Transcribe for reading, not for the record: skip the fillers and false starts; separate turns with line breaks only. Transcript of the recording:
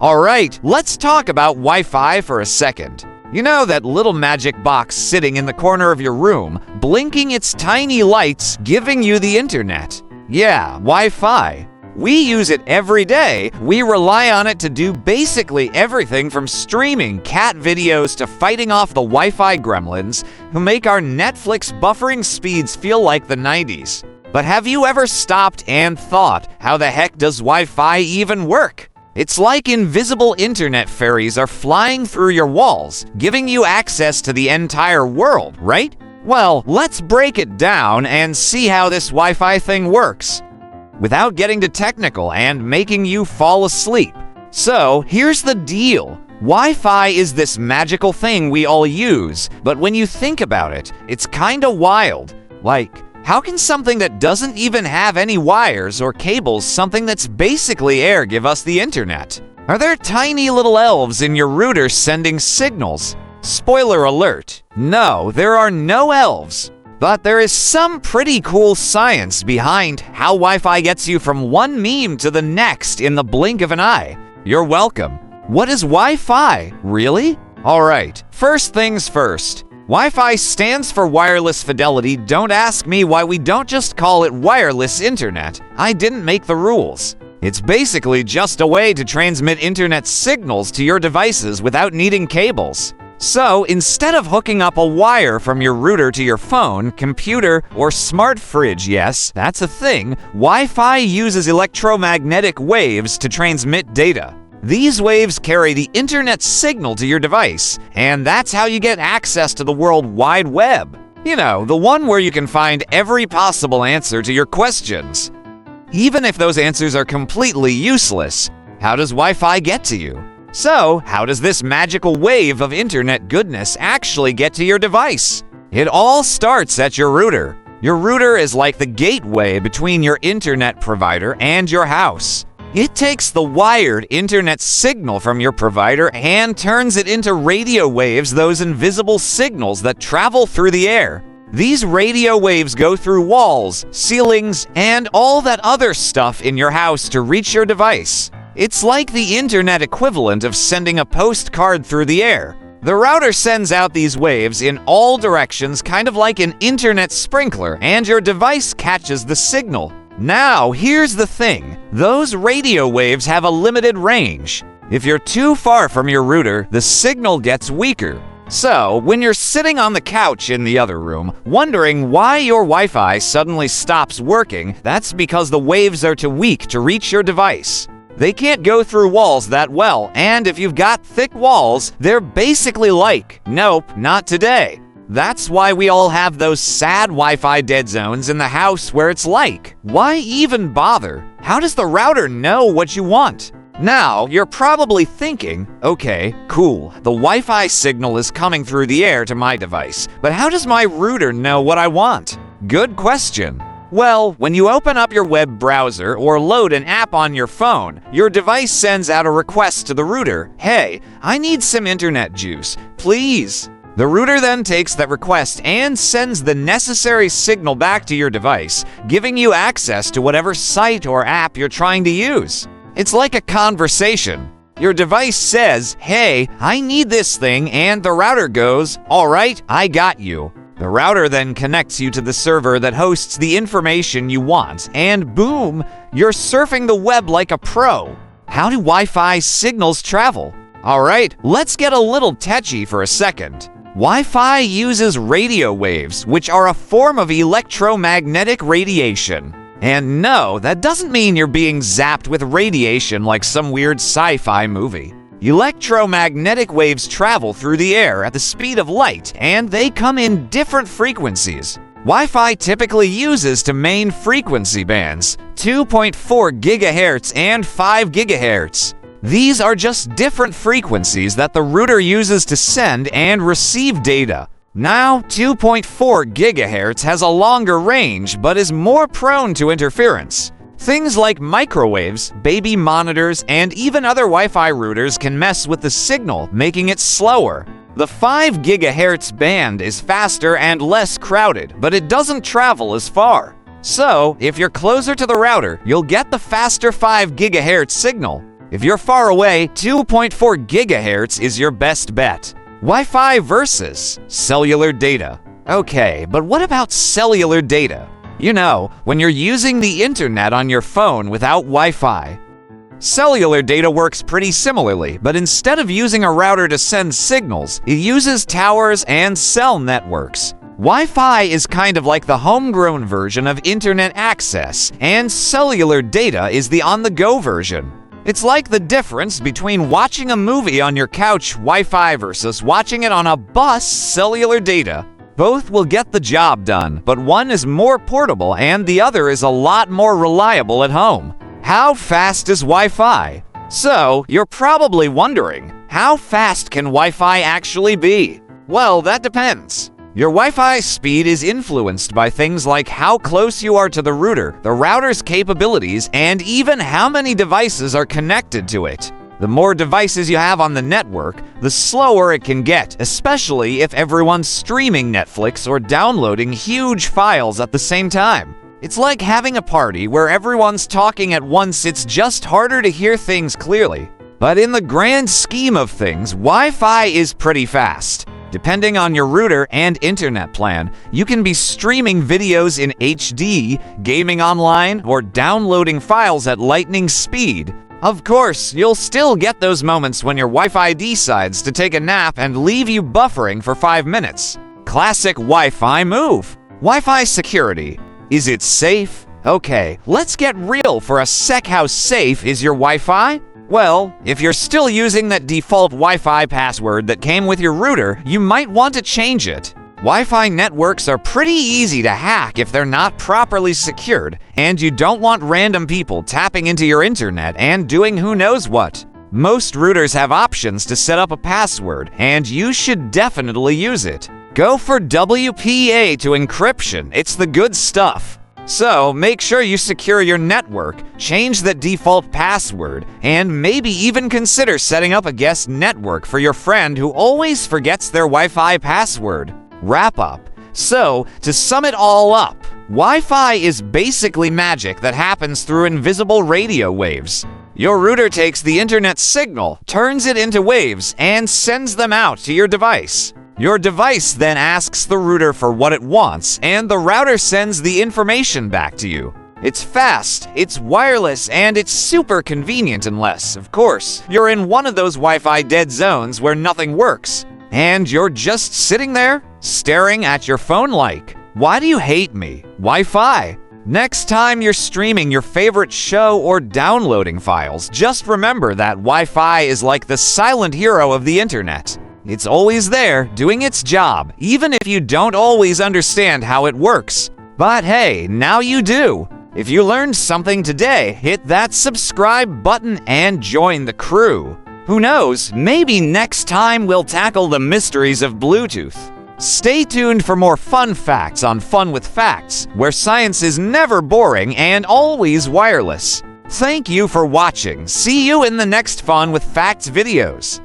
Alright, let's talk about Wi-Fi for a second. You know that little magic box sitting in the corner of your room, blinking its tiny lights, giving you the internet? Yeah, Wi-Fi. We use it every day. We rely on it to do basically everything from streaming cat videos to fighting off the Wi-Fi gremlins who make our Netflix buffering speeds feel like the 90s. But have you ever stopped and thought, how the heck does Wi-Fi even work? It's like invisible internet fairies are flying through your walls, giving you access to the entire world, right? Well, let's break it down and see how this Wi-Fi thing works, without getting too technical and making you fall asleep. So, here's the deal. Wi-Fi is this magical thing we all use, but when you think about it, it's kinda wild. Like, how can something that doesn't even have any wires or cables, something that's basically air, give us the internet? Are there tiny little elves in your router sending signals? Spoiler alert, no, there are no elves. But there is some pretty cool science behind how Wi-Fi gets you from one meme to the next in the blink of an eye. You're welcome. What is Wi-Fi? Really? Alright, first things first. Wi-Fi stands for wireless fidelity. Don't ask me why we don't just call it wireless internet. I didn't make the rules. It's basically just a way to transmit internet signals to your devices without needing cables. So, instead of hooking up a wire from your router to your phone, computer, or smart fridge, yes, that's a thing, Wi-Fi uses electromagnetic waves to transmit data. These waves carry the internet signal to your device, and that's how you get access to the World Wide Web. You know, the one where you can find every possible answer to your questions. Even if those answers are completely useless, how does Wi-Fi get to you? So, how does this magical wave of internet goodness actually get to your device? It all starts at your router. Your router is like the gateway between your internet provider and your house. It takes the wired internet signal from your provider and turns it into radio waves, those invisible signals that travel through the air. These radio waves go through walls, ceilings, and all that other stuff in your house to reach your device. It's like the internet equivalent of sending a postcard through the air. The router sends out these waves in all directions, kind of like an internet sprinkler, and your device catches the signal. Now, here's the thing. Those radio waves have a limited range. If you're too far from your router, the signal gets weaker. So, when you're sitting on the couch in the other room, wondering why your Wi-Fi suddenly stops working, that's because the waves are too weak to reach your device. They can't go through walls that well, and if you've got thick walls, they're basically like, nope, not today. That's why we all have those sad Wi-Fi dead zones in the house where it's like, why even bother? How does the router know what you want? Now, you're probably thinking, okay, cool, the Wi-Fi signal is coming through the air to my device, but how does my router know what I want? Good question. Well, when you open up your web browser or load an app on your phone, your device sends out a request to the router. Hey, I need some internet juice, please. The router then takes that request and sends the necessary signal back to your device, giving you access to whatever site or app you're trying to use. It's like a conversation. Your device says, hey, I need this thing, and the router goes, all right, I got you. The router then connects you to the server that hosts the information you want, and boom, you're surfing the web like a pro. How do Wi-Fi signals travel? Alright, let's get a little tetchy for a second. Wi-Fi uses radio waves, which are a form of electromagnetic radiation. And no, that doesn't mean you're being zapped with radiation like some weird sci-fi movie. Electromagnetic waves travel through the air at the speed of light, and they come in different frequencies. Wi-Fi typically uses two main frequency bands, 2.4 GHz and 5 GHz. These are just different frequencies that the router uses to send and receive data. Now, 2.4 GHz has a longer range but is more prone to interference. Things like microwaves, baby monitors, and even other Wi-Fi routers can mess with the signal, making it slower. The 5 GHz band is faster and less crowded, but it doesn't travel as far. So, if you're closer to the router, you'll get the faster 5 GHz signal. If you're far away, 2.4 gigahertz is your best bet. Wi-Fi versus cellular data. Okay, but what about cellular data? You know, when you're using the internet on your phone without Wi-Fi. Cellular data works pretty similarly, but instead of using a router to send signals, it uses towers and cell networks. Wi-Fi is kind of like the homegrown version of internet access, and cellular data is the on-the-go version. It's like the difference between watching a movie on your couch Wi-Fi versus watching it on a bus cellular data. Both will get the job done, but one is more portable and the other is a lot more reliable at home. How fast is Wi-Fi? So, you're probably wondering, how fast can Wi-Fi actually be? Well, that depends. Your Wi-Fi speed is influenced by things like how close you are to the router, the router's capabilities, and even how many devices are connected to it. The more devices you have on the network, the slower it can get, especially if everyone's streaming Netflix or downloading huge files at the same time. It's like having a party where everyone's talking at once. It's just harder to hear things clearly. But in the grand scheme of things, Wi-Fi is pretty fast. Depending on your router and internet plan, you can be streaming videos in HD, gaming online, or downloading files at lightning speed. Of course, you'll still get those moments when your Wi-Fi decides to take a nap and leave you buffering for 5 minutes. Classic Wi-Fi move. Wi-Fi security. Is it safe? Okay, let's get real for a sec. How safe is your Wi-Fi? Well, if you're still using that default Wi-Fi password that came with your router, you might want to change it. Wi-Fi networks are pretty easy to hack if they're not properly secured, and you don't want random people tapping into your internet and doing who knows what. Most routers have options to set up a password, and you should definitely use it. Go for WPA to encryption. It's the good stuff. So make sure you secure your network, change the default password, and maybe even consider setting up a guest network for your friend who always forgets their Wi-Fi password. Wrap up. So, to sum it all up, Wi-Fi is basically magic that happens through invisible radio waves. Your router takes the internet signal, turns it into waves, and sends them out to your device. Your device then asks the router for what it wants, and the router sends the information back to you. It's fast, it's wireless, and it's super convenient unless, of course, you're in one of those Wi-Fi dead zones where nothing works. And you're just sitting there, staring at your phone like, why do you hate me? Wi-Fi. Next time you're streaming your favorite show or downloading files, just remember that Wi-Fi is like the silent hero of the internet. It's always there, doing its job, even if you don't always understand how it works. But hey, now you do. If you learned something today, hit that subscribe button and join the crew. Who knows, maybe next time we'll tackle the mysteries of Bluetooth. Stay tuned for more fun facts on Fun with Facts, where science is never boring and always wireless. Thank you for watching. See you in the next Fun with Facts videos.